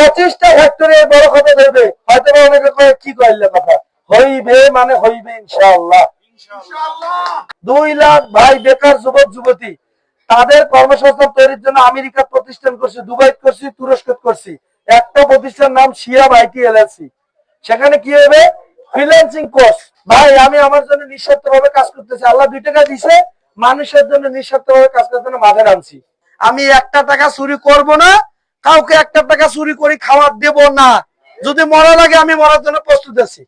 25টা factory বড় কথা ধরবে, হয়তো অনেকে কয়ে কি কইলে কথা হইবে, মানে হইবে ইনশাআল্লাহ। 2 লাখ ভাই বেকার যুবক যুবতী, তাদের কর্মসংস্থান তৈরির জন্য আমেরিকা প্রতিষ্ঠান করছি, দুবাই করছি, তুরস্ক করছি। একটা প্রতিষ্ঠান নাম শিয়াব আইটি এলএলসি। সেখানে কি হবে, ফ্রিল্যান্সিং কোর্স। ভাই আমি আমার জন্য নিঃস্বার্থভাবে কাজ করতেছি, আল্লাহ 2 টাকা দিছে, মানুষের জন্য নিঃস্বার্থভাবে কাজ করার জন্য মাঠে নামছি। আমি 1 টাকা চুরি করব না, কাউকে 1 টাকা চুরি করে খাওয়ার দেব না। যদি মরা লাগে আমি মরার জন্য প্রস্তুত আছি।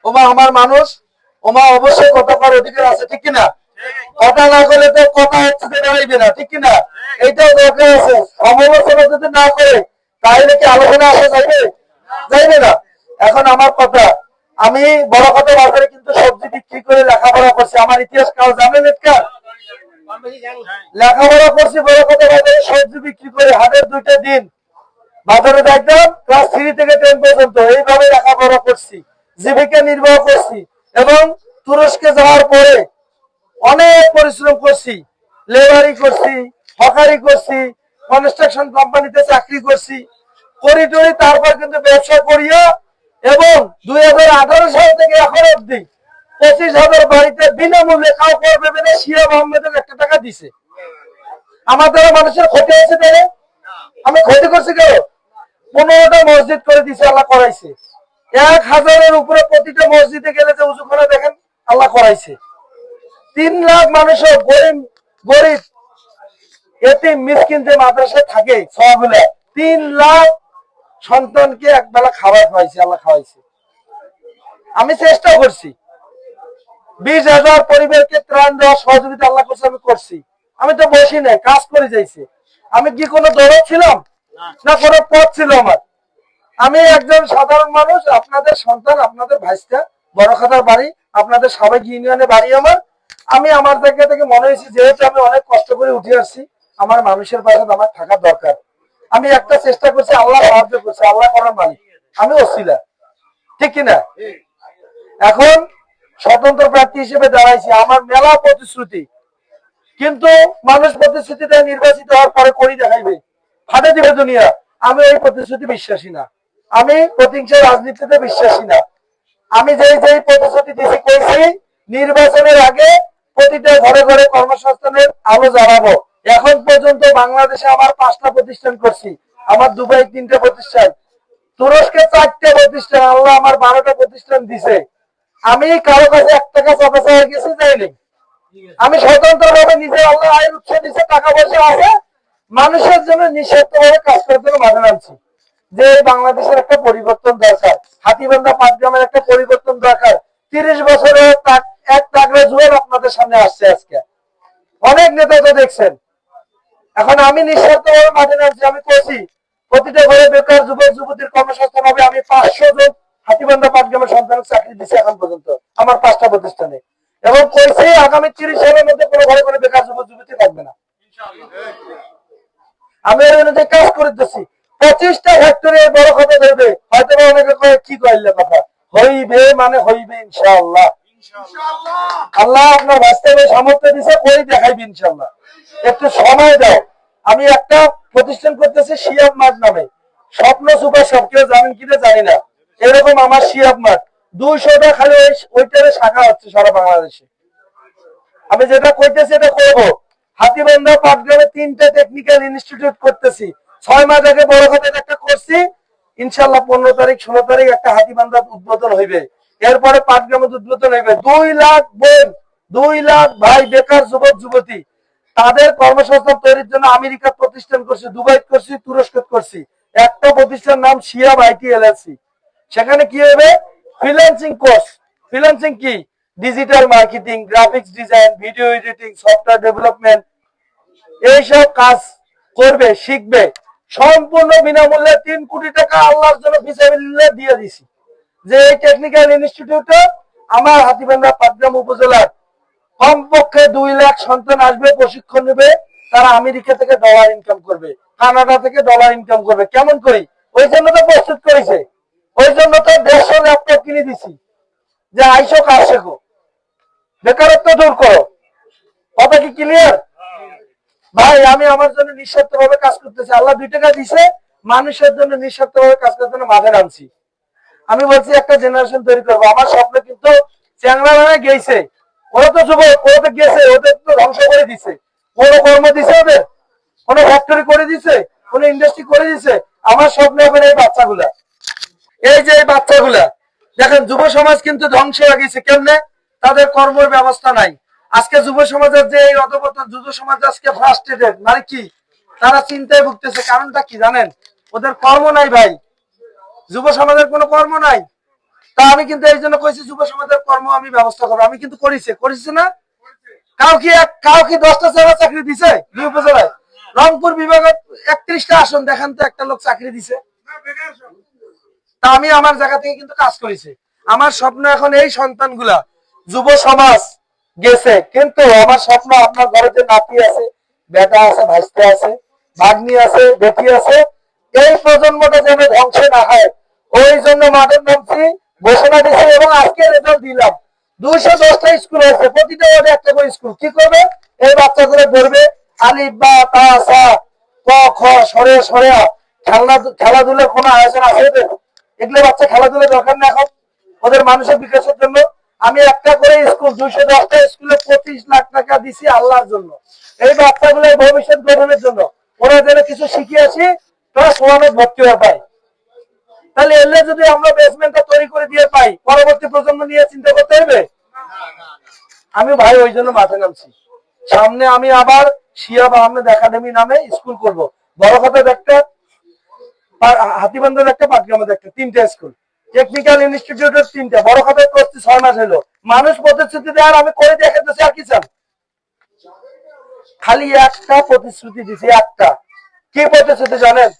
ওমা আমার মানুষ, ওমা অবশ্যই কথা করার অধিকার আছে, ঠিক কিনা? কথা না করলে তো কথা হচ্ছে দাঁড়াইবে না, ঠিক কিনা? এইটাও দরকার আছে। সমালোচনা যদি না করে তাহলে কি আলোচনা আসা যাবে? যাইবে না। এখন আমার কথা, আমি বড় কথা বাজারে কিন্তু সবজি বিক্রি করে লেখাপড়া করছি। আমার ইতিহাস কাল জানেন? এটা লেখাপড়া করছি, বড় কথা বাজারে সবজি বিক্রি করে হাটের 2টা দিন বাজারে যাইতাম, ক্লাস 3 থেকে 10 পর্যন্ত এইভাবে লেখাপড়া করছি, জীবিকা নির্বাহ করছি। এবং তুরস্কে যাওয়ার পরে অনেক পরিশ্রম করছি, লেবারি করছি, হকারি করছি, কনস্ট্রাকশন কোম্পানিতে চাকরি করছি, করি টরি। তারপর কিন্তু ব্যবসা করিয়া এবং 2018 সাল থেকে এখন অব্দি 25,000 বাড়িতে বিনামূল্যে কাউকে ভেবে না শিয়া মোহাম্মদের 1 টাকা দিছে। আমার দ্বারা মানুষের ক্ষতি হয়েছে, তাই আমি ক্ষতি করছি কেন? 15টা মসজিদ করে দিছে, আল্লাহ করাইছে। 1000-এর উপরে প্রতিটা মসজিদে গেলে যে উজুখানা দেখেন, আল্লাহ করাইছে। 3 লাখ মানুষও গরিব গরিব এতিম মিসকিন যে মাদ্রাসায় থাকে সবগুলা 3 লাখ সন্তানকে একবেলা খাবার খাওয়াইছে, আল্লাহ খাওয়াইছে। আমি চেষ্টা করছি 20,000 পরিবারকে ত্রাণ দেওয়ার সহযোগিতা আল্লাহ করছে, আমি করছি। আমি তো বসি নাই, কাজ করে যাইছি। আমি কি কোনো দরদ ছিলাম না কোনো পথ ছিল আমার? আমি একজন সাধারণ মানুষ, আপনাদের সন্তান, আপনাদের ভাইস্তা, বড়খাতার বাড়ি, আপনাদের সাবেক ইউনিয়নে বাড়ি আমার। আমি আমার জায়গা থেকে মনে হয়েছে যেহেতু আমি অনেক কষ্ট করে উঠে আসছি, আমার মানুষের পাশে আমার থাকার দরকার। আমি একটা চেষ্টা করছি, আল্লাহ সাহায্য করছে, আল্লাহ করার মালিক, আমি ওসিলা, ঠিক কিনা? এখন স্বতন্ত্র প্রার্থী হিসেবে দাঁড়াইছি, আমার মেলা প্রতিশ্রুতি, কিন্তু মানুষ প্রতিশ্রুতি দেয়, নির্বাচিত হওয়ার পরে করি দেখাইবে, ফাটে দিবে দুনিয়া। আমি এই প্রতিশ্রুতি বিশ্বাসী না, আমি প্রতিহিংসা রাজনীতিতে বিশ্বাসী না। আমি যেই যেই প্রতিশ্রুতি দিয়েছি করেছি, নির্বাচনের আগে প্রতিটা ঘরে ঘরে কর্মসংস্থানের আলো জ্বালাবো। এখন পর্যন্ত বাংলাদেশে আমার 5টা প্রতিষ্ঠান করছি, আমার দুবাই 3টে প্রতিষ্ঠান, তুরস্কে 4টে প্রতিষ্ঠান, আল্লাহ আমার 12টা প্রতিষ্ঠান দিছে। আমি কারো কাছে 1 টাকা চাপা চাওয়া গেছি যাইনি। আমি স্বতন্ত্র ভাবে নিজে, আল্লাহ আয়ের উৎস দিচ্ছে, টাকা পয়সা আছে, মানুষের জন্য নিঃস্বার্থভাবে কাজ করতে মাঠে নামছি। যে বাংলাদেশের একটা পরিবর্তন দরকার, হাতিবান্ধা 5 গ্রামের একটা পরিবর্তন দরকার। 30 বছরের এক তাগড়া জুয়েল আপনাদের সামনে আসছে আজকে, অনেক নেতা তো দেখছেন। এখন আমি নিঃস্বার্থভাবে মাঠে নামছি, আমি করছি প্রতিটা ঘরে বেকার যুবক যুবতীর কর্মসংস্থান হবে। আমি 500 জন হাতিবান্ধা 5 গ্রামের সন্তানের চাকরি দিচ্ছি এখন পর্যন্ত আমার 5টা প্রতিষ্ঠানে, এবং কইছি আগামী 30 সালের মধ্যে কোনো ঘরে কোনো বেকার যুবক যুবতী থাকবে না। আমি এর অনুযায়ী কাজ করতেছি। 25টা ফ্যাক্টরি বড় কথা ধরবে, হয়তো অনেকে কয়ে কি কইলে কথা হইবে, মানে হইবে ইনশাআল্লাহ। আল্লাহ আপনার বাস্তবে সামর্থ্য দিছে, করে দেখাইবে ইনশাআল্লাহ। একটু সময় দাও। আমি একটা প্রতিষ্ঠান করতেছি শিয়াব মার্ট নামে, স্বপ্ন সুপার শপ, কেউ জানেন কিনা জানি না। এরকম আমার শিয়াব মার্ট 200টা খালি ওইটারে শাখা হচ্ছে সারা বাংলাদেশে। আমি যেটা কইতেছি এটা করবো। হাতিবান্ধা 5 গ্রামে 3টে টেকনিক্যাল ইনস্টিটিউট করতেছি। 6 মাস আগে বড় কথা একটা করছি, ইনশাআল্লাহ 15 তারিখ 16 তারিখ একটা হাতিবান্ধা উদ্বোধন হইবে। এরপরে 5 গ্রামে উদ্বোধন হইবে। 2 লাখ বোন, 2 লাখ ভাই বেকার যুবক যুবতী, তাদের কর্মসংস্থান তৈরির জন্য আমেরিকা প্রতিষ্ঠান করছি, দুবাই করছি, তুরস্ক করছি। একটা প্রতিষ্ঠান নাম শিয়াব আইটি এলএলসি। সেখানে কি হবে, ফ্রিল্যান্সিং কোর্স। ফ্রিল্যান্সিং কি? Digital marketing, graphics design, video editing, software development, এইসব কাজ করবে, শিখবে সম্পূর্ণ বিনামূল্যে। 3 কোটি টাকা আল্লাহর জন্য ফিসাবিলিল্লাহ দিয়ে দিছি। যে এই টেকনিক্যাল ইনস্টিটিউটে আমার হাতিবান্ধা 5 গ্রাম উপজেলার কমপক্ষে 2 লাখ সন্তান আসবে, প্রশিক্ষণ নেবে। তারা আমেরিকা থেকে ডলার ইনকাম করবে, কানাডা থেকে ডলার ইনকাম করবে। কেমন করি? ওই জন্য তো প্রস্তুত করেছে, ওই জন্য তো 150 ল্যাপটপ কিনে দিছি যে আইসো কাজ শেখো, বেকারত্ব দূর করো। কথা কি ক্লিয়ার? ভাই আমি আমার জন্য নিঃস্বার্থভাবে কাজ করতেছি, আল্লাহ 2 টাকা দিছে, মানুষের জন্য নিঃস্বার্থভাবে কাজ করার জন্য মাঠে নামছি। আমি বলছি একটা জেনারেশন তৈরি করবো। আমার স্বপ্ন কিন্তু চ্যাংরা মানে গেছে, ওরা তো যুবক, ওরা তো গেছে, ওদের তো ধ্বংস করে দিছে। কোনো কর্ম দিছে ওদের? কোনো ফ্যাক্টরি করে দিছে? কোনো ইন্ডাস্ট্রি করে দিছে? আমার স্বপ্ন এখন এই বাচ্চাগুলা, এই যে এই বাচ্চাগুলা দেখেন, যুব সমাজ কিন্তু ধ্বংস হয়ে গেছে। কেমনে? তাদের কর্মের ব্যবস্থা নাই। আজকে যুব সমাজের যে এই অধপতন, যুব সমাজ আজকে ফ্রাস্ট্রেটেড, মানে কি, তারা চিন্তায় ভুগতেছে। কারণটা কি জানেন? ওদের কর্ম নাই ভাই, যুব সমাজের কোনো কর্ম নাই। তা আমি কিন্তু এই জন্য কইছি যুব সমাজের কর্ম আমি ব্যবস্থা করবো। আমি কিন্তু করেছি না? কাউকে 10টা চেলা চাকরি দিছে দুই উপজেলায়? রংপুর বিভাগে 31টা আসন, দেখান তো একটা লোক চাকরি দিছে? তা আমি আমার জায়গা থেকে কিন্তু কাজ করেছি। আমার স্বপ্ন এখন এই সন্তানগুলা, যুব সমাজ গেছে, কিন্তু আমার স্বপ্ন আপনার ঘরে যে নাতি আছে, বেটা আছে, ভাইস্তে আছে, ভাগ্নি আছে, বেটি আছে, এই প্রজন্মটা যেন ধ্বংস না হয়, ওই জন্য মাঠের নামছি, ঘোষণা দিচ্ছি এবং আজকে রেজাল্ট দিলাম। 210টা স্কুল আছে, প্রতিটা ওয়ার্ডে একটা করে স্কুল। কি করবে? এই বাচ্চাগুলো ধরবে, আলিফ বা তা সা ক খ সরে সরে খেলাধুলার কোনো আয়োজন আছে ওদের? এগুলো বাচ্চা খেলাধুলার দরকার না এখন ওদের মানসিক বিকাশের জন্য? আমি একটা করে স্কুল, 210টা স্কুলে 25 লাখ টাকা দিছি আল্লাহর জন্য, এই বাচ্চাগুলোর ভবিষ্যৎ গঠনের জন্য। ওরা যেন কিছু শিখে আসি, ক্লাস 1-এ ভর্তি হয়ে পায়। তাহলে এলে যদি আমরা বেসমেন্টটা তৈরি করে দিয়ে পাই, পরবর্তী প্রজন্ম নিয়ে চিন্তা করতে হবে। আমি ভাই ওই জন্য মাঠে নামছি। সামনে আমি আবার শিয়াব আহমেদ একাডেমি নামে স্কুল করব। বড় কথা একটা, হাতিবান্ধার একটা, পাটগ্রামের একটা, 3টা স্কুল। টেকনিক্যাল ইনস্টিটিউটের 3টা। বড় কথা করছি 6 মাস হলো। মানুষ প্রতিশ্রুতি দেয় আর আমি করে দেখাতেছি। আর কি চান? খালি একটা প্রতিশ্রুতি দিছি, একটা। কি প্রতিশ্রুতি জানেন?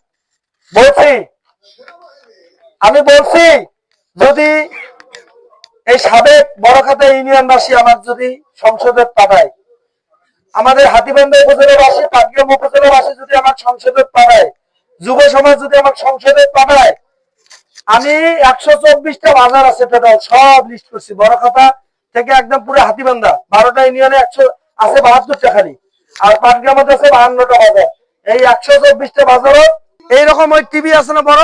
আমি বলছি যদি এই সাবেক বড়খাতা ইউনিয়নবাসী আমার যদি সংসদে পাঠায়, আমাদের হাতিবান্ধা উপজেলাবাসী, পাটগ্রাম উপজেলাবাসী যদি আমার সংসদে পাঠায়, যুব সমাজ যদি আমার সংসদে পাঠায়, আমি 124টা বাজার আছে টোটাল, সব লিস্ট করছি। বড়খাতা থেকে একদম পুরো হাতিবান্ধা 12টা ইউনিয়নে 100 আছে 72টা খালি, আর পাটগ্রামে আছে 52টা বাজার। এই 124টা বাজারও এইরকম ওই টিভি আছে না, বড়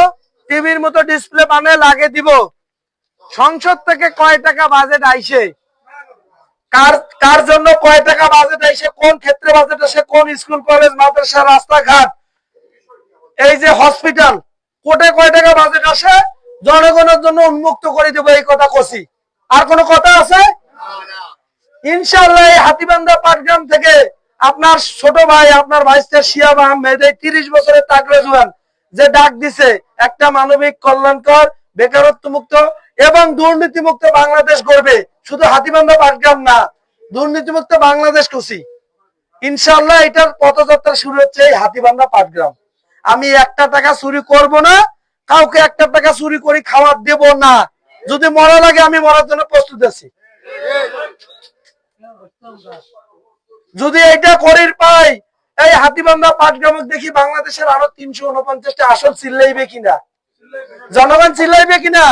টিভির মতো ডিসপ্লে বানিয়ে লাগে দিব। সংসদ থেকে কয় টাকা বাজেট আইসে, কার কার জন্য কয় টাকা বাজেট আইসে, কোন ক্ষেত্রে বাজেট আসে, কোন স্কুল কলেজ মাদ্রাসা রাস্তাঘাট, এই যে হসপিটাল, কোটে কয় টাকা বাজেট আসে, জনগণের জন্য উন্মুক্ত করে দেবো। এই কথা কছি, আর কোন কথা আছে? ইনশাআল্লাহ এই হাতিবান্ধা পাটগ্রাম থেকে আপনার ছোট ভাই, আপনার ভাইস্টার শিয়াব আহমেদ, এই 30 বছরের তাগড়া জোয়ান যে ডাক দিছে একটা মানবিক, কল্যাণকর, বেকারত্ব মুক্ত এবং দুর্নীতি মুক্ত বাংলাদেশ গড়বে। শুধু হাতিবান্ধা পাটগ্রাম না, দুর্নীতি মুক্ত বাংলাদেশ খুশি। ইনশাআল্লাহ এটার পথযাত্রা শুরু হচ্ছে এই হাতিবান্ধা পাটগ্রাম। আমি একটা টাকা চুরি করব না, কাউকে একটা টাকা চুরি করে খাওয়ার দেব না। যদি মরা লাগে আমি মরার জন্য প্রস্তুত আছি। যদি এটা করির পাই, এই হাতিবান্ধা পাটগ্রামে দেখি বাংলাদেশের আরো 349টা আসন চিল্লাইবে কিনা, জনগণ চিল্লাইবে কিনা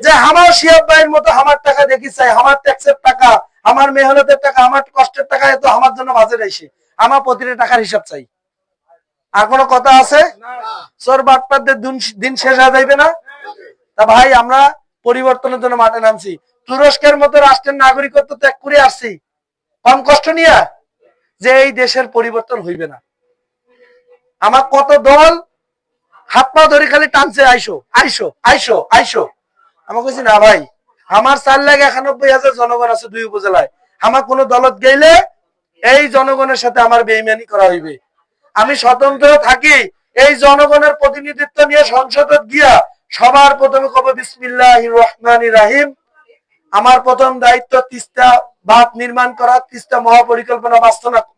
যে আমার শিয়াব ভাইয়ের মতো আমার টাকা দেখি চাই, আমার ট্যাক্সের টাকা, আমার মেহনতের টাকা, আমার কষ্টের টাকা, এত আমার জন্য বাজেট আইসে, আমার প্রতিটা টাকার হিসাব চাই। আর কোনো কথা আছে? চোর বাটপারদের দিন শেষ হয়ে যাইবে না? তা ভাই আমরা পরিবর্তনের জন্য মাঠে নামছি। তুরস্কের মতো রাষ্ট্রের নাগরিকত্ব ত্যাগ করে আসছি কম কষ্ট নিয়ে, যে এই দেশের পরিবর্তন হইবে না। আমার কত দল হাত পা ধরে খালি টানছে, আইসো আইসো আইসো আইসো। আমার কইছি না ভাই, আমার 4,91,000 জনগণ আছে 2 উপজেলায়। আমার কোন দলত গেলে এই জনগণের সাথে আমার বেইমানি করা হইবে। আমি স্বতন্ত্র থাকি, এই জনগণের প্রতিনিধিত্ব নিয়ে সংসদে গিয়া সবার প্রথমে কব বিসমিল্লাহির রহমানির রহিম। আমার প্রথম দায়িত্ব তিস্তা বাঁধ নির্মাণ করা, তিস্তা মহাপরিকল্পনা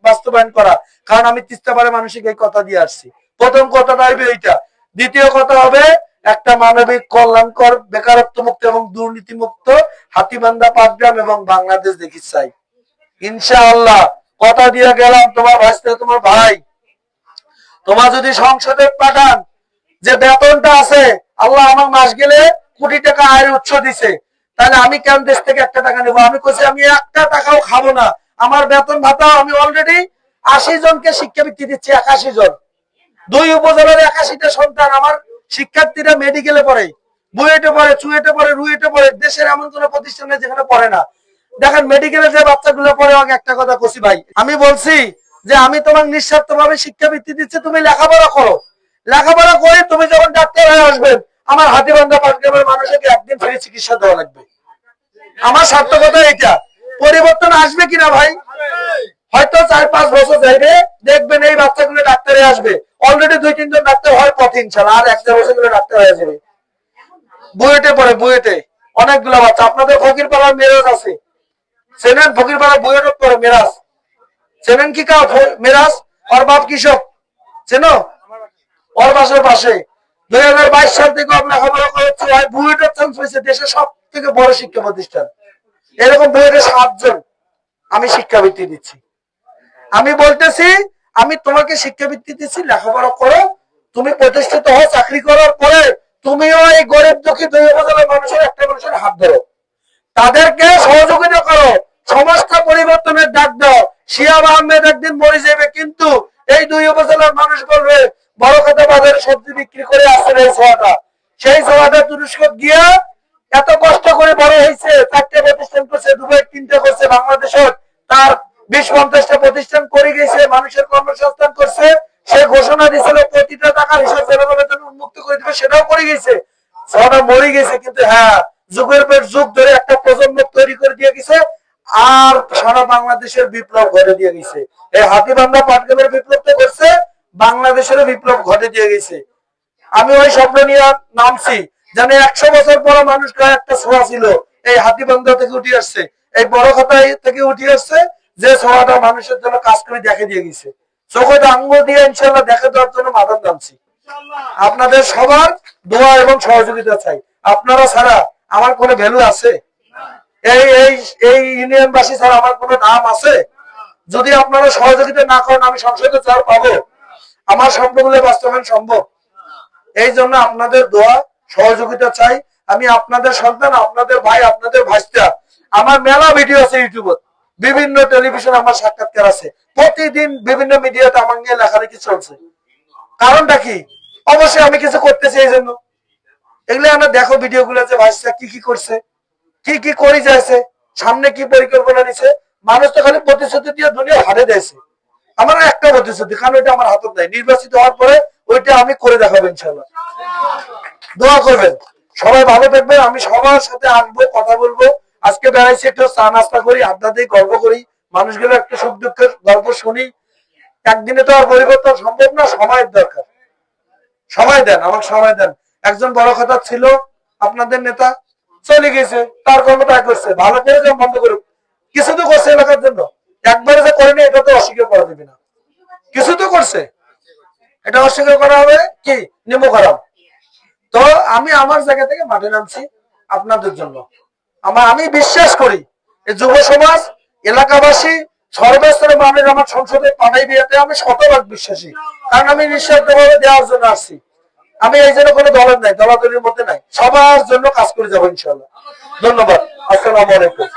বাস্তবায়ন করা। কারণ আমি তিস্তা পারে মানসিক এই কথা দিয়ে আসছি। প্রথম কথাটা হইবে এইটা। দ্বিতীয় কথা হবে একটা মানবিক, কল্যাণকর, বেকারত্ব মুক্ত এবং দুর্নীতি মুক্ত হাতিবান্ধা পাটগ্রাম এবং বাংলাদেশ দেখি চাই। ইনশাআল্লাহ কথা দিয়ে গেলাম। তোমার ভাইস্তে, তোমার ভাই, তোমার যদি সংসদে পাঠান, যে বেতনটা আছে, আল্লাহ আমার মাস গেলে কোটি টাকা আয়ের উৎস দিছে, তাহলে আমি কেন দেশ থেকে একটা টাকা নেবো? আমি কইছি আমি একটা টাকাও খাবো না। আমার বেতন ভাতা আমি অলরেডি 80 জনকে শিক্ষাবৃত্তি দিচ্ছি, 81 জন। 2 উপজেলার 81টা সন্তান আমার শিক্ষার্থীরা মেডিকেলে পড়ে, বুয়েটে পড়ে, চুয়েটে পড়ে, রুয়েটে পড়ে। দেশের এমন কোন প্রতিষ্ঠান নেই যেখানে পড়ে না। দেখেন মেডিকেলে যে বাচ্চাগুলো পড়ে, আমাকে একটা কথা কইছি ভাই, আমি বলছি যে আমি তোমার নিঃস্বার্থভাবে শিক্ষাবৃত্তি দিচ্ছি, তুমি লেখাপড়া করো। লেখাপড়া করে তুমি যখন ডাক্তার হয়ে আসবে, আমার হাতীবান্ধা পাটগ্রামের মানুষকে একদিন ফ্রি চিকিৎসা দেওয়া লাগবে। আমার সার্থকতা এটা। পরিবর্তন আসবে কিনা ভাই? হয়তো 4-5 বছর যাইবে, দেখবেন এই বাচ্চাগুলো ডাক্তারে আসবে। অলরেডি 2-3 জন ডাক্তার হয় পথে, ইনশাআল্লাহ আর 1-1.5 বছর গুলো ডাক্তার হয়ে যাবে। বুয়েটে পড়ে, বুয়েটে অনেকগুলো বাচ্চা। আপনাদের ফকিরপাড়ার মেরাজ আছে, চেনেন? ফকিরপাড়া বুয়েটে পড়ে মেরাজ, চেনেন কি কাউ? মেরাজ ওর বাপ কৃষক, চেনো? ওর বাসার পাশে 2022 সাল থেকে লেখাপড়া করেছে, বুয়েটের চান্স পেয়েছে, দেশের সব থেকে বড় শিক্ষা প্রতিষ্ঠান। এরকম বুয়েটে 7 জন আমি শিক্ষাবৃত্তি দিচ্ছি। আমি বলতেছি আমি তোমাকে শিক্ষাবৃত্তি দিচ্ছি, লেখাপড়া করো, তুমি প্রতিষ্ঠিত হও, চাকরি করার পরে তুমিও এই গরিব দুঃখী 2 উপজেলার মানুষের একটা মানুষের হাত ধরো, তাদেরকে সহযোগিতা করো, সমাজটা পরিবর্তনের ডাক দাও। শিয়াব আহমেদ একদিন মরে যাবে, কিন্তু এই 2 উপজেলার মানুষ বলবে বড়খাতা বাজারে সবজি বিক্রি করে আসছে এই ছোয়াটা, সেই ছোয়াটা তুরস্ক গিয়া এত কষ্ট করে বড় হয়েছে, 4টে প্রতিষ্ঠান করছে, দুবাই 3টে করছে, বাংলাদেশের তার 20-50টা প্রতিষ্ঠান করে গেছে, মানুষের কর্মসংস্থান করছে। সে ঘোষণা দিয়েছিল প্রতিটা টাকার হিসাব বেতন উন্মুক্ত করে দিবে, সেটাও করে গেছে। ছোয়াটা মরে গেছে, কিন্তু হ্যাঁ যুগের পর যুগ ধরে একটা প্রজন্ম তৈরি করে দিয়ে গেছে, আর সারা বাংলাদেশের বিপ্লব ঘটে দিয়ে গেছে। এই হাতীবান্ধা পাটগ্রামের বিপ্লব তো করছে, বাংলাদেশের বিপ্লব ঘটে দিয়ে গেছে। আমি ওই স্বপ্ন নিয়ে নামছি, জানে 100 বছর পর মানুষটা একটা ছোঁয়া ছিল, এই হাতীবান্ধা থেকে উঠে আসছে, এই বড় কথা থেকে উঠে আসছে, যে ছোঁয়াটা মানুষের জন্য কাজ করে দেখে দিয়ে গেছে। চোখে আঙ্গুল দিয়ে ইনশাল্লাহ দেখে দেওয়ার জন্য মাথার নামছি। আপনাদের সবার দোয়া এবং সহযোগিতা চাই। আপনারা ছাড়া আমার কোনো ভ্যালু আছে? এই এই এই ইউনিয়নবাসী ছাড়া আমার কোনো দাম আছে? যদি আপনারা সহযোগিতা না করেন, আমি সংসদে চার পাবো? আমার স্বপ্নগুলো বাস্তবায়ন সম্ভব? এই জন্য আপনাদের দোয়া সহযোগিতা চাই। আমি আপনাদের সন্তান, আপনাদের ভাই, আপনাদের ভাইস্তা। আমার মেলা ভিডিও আছে ইউটিউবে, বিভিন্ন টেলিভিশন আমার সাক্ষাৎকার আছে, প্রতিদিন বিভিন্ন মিডিয়াতে আমার নিয়ে লেখালেখি চলছে। কারণটা কি? অবশ্যই আমি কিছু করতেছি এই জন্য। এগুলো আমরা দেখো ভিডিও গুলো, যে ভাইস্তা কি কি করছে, কি কি করে যাচ্ছে, সামনে কি পরিকল্পনা নিছে। মানুষ তো খালি প্রতিশ্রুতি দিয়ে দুনিয়া হারে দিয়েছে। আমার একটা প্রতিশ্রুতি, কারণ ওইটা আমার হাতে নাই, নির্বাচিত হওয়ার পরে ওইটা আমি করে দেখাবো ইনশাল্লাহ। দোয়া করবেন, সবাই ভালো থাকবেন। আমি সবার সাথে আসবো, কথা বলবো। আজকে বেড়াইছি, একটু চা নাস্তা করি, আড্ডা দিই, গল্প করি, মানুষগুলো একটু সুখ দুঃখের গল্প শুনি। একদিনে তো আর পরিবর্তন সম্ভব না, সময়ের দরকার। সময় দেন, আমাকে সময় দেন। একজন বড় কথা ছিল আপনাদের নেতা, চলে গেছে, তার কর্মটা করছে, ভালো করে যেন বন্ধ করুক। কিছু তো করছে এলাকার জন্য, একবারে যে করেনি এটা তো অস্বীকার করা যাবে না। কিছু তো করছে, এটা অস্বীকার করা হবে কি নিম্ন খারাপ। তো আমি আমার জায়গা থেকে মাঠে নামছি আপনাদের জন্য। আমি বিশ্বাস করি এই যুব সমাজ, এলাকাবাসী, সর্বস্তরের মানুষ আমার সংসদে পাঠাইবে, এতে আমি শতভাগ বিশ্বাসী। কারণ আমি নিঃস্বার্থভাবে দেওয়ার জন্য আসছি। আমি এই জন্য কোনো দলের নাই, দলাদলির মধ্যে নাই, সবার জন্য কাজ করে যাবো ইনশাল্লাহ। ধন্যবাদ। আসসালামু আলাইকুম।